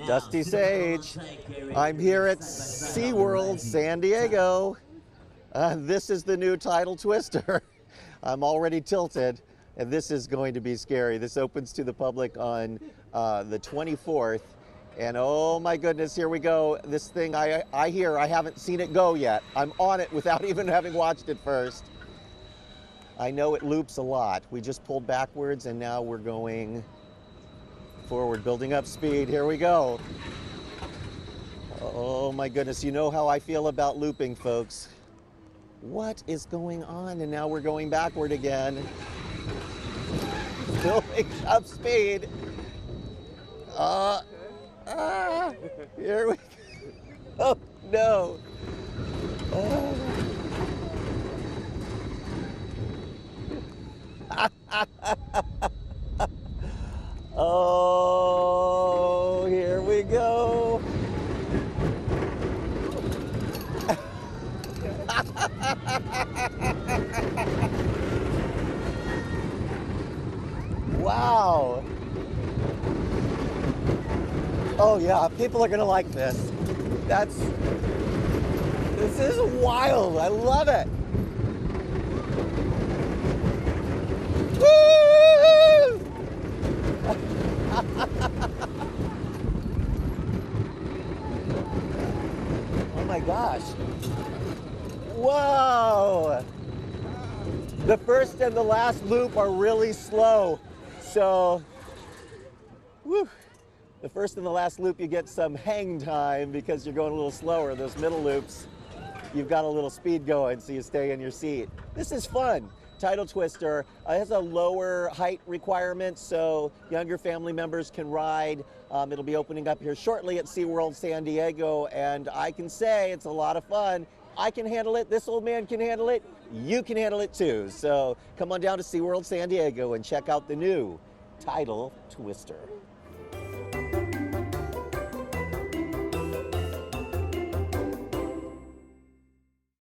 Dusty Sage. I'm here at SeaWorld San Diego. This is the new Tidal Twister. I'm already tilted, and this is going to be scary. This opens to the public on the 24th. And oh my goodness, here we go. This thing, I haven't seen it go yet. I'm on it without even having watched it first. I know it loops a lot. We just pulled backwards and now we're going forward, building up speed. Here we go. Oh my goodness, you know how I feel about looping, folks. What is going on? And now we're going backward again. Building up speed. Here we go. Oh no. Oh, here we go. Wow. Oh yeah, people are gonna like this. This is wild. I love it. Woo! Oh my gosh. Whoa! The first and the last loop are really slow. So, whew. The first and the last loop, you get some hang time because you're going a little slower. Those middle loops, you've got a little speed going, so you stay in your seat. This is fun. Tidal Twister has a lower height requirement, so younger family members can ride. It'll be opening up here shortly at SeaWorld San Diego, and I can say it's a lot of fun. I can handle it, this old man can handle it, you can handle it too. So come on down to SeaWorld San Diego and check out the new Tidal Twister.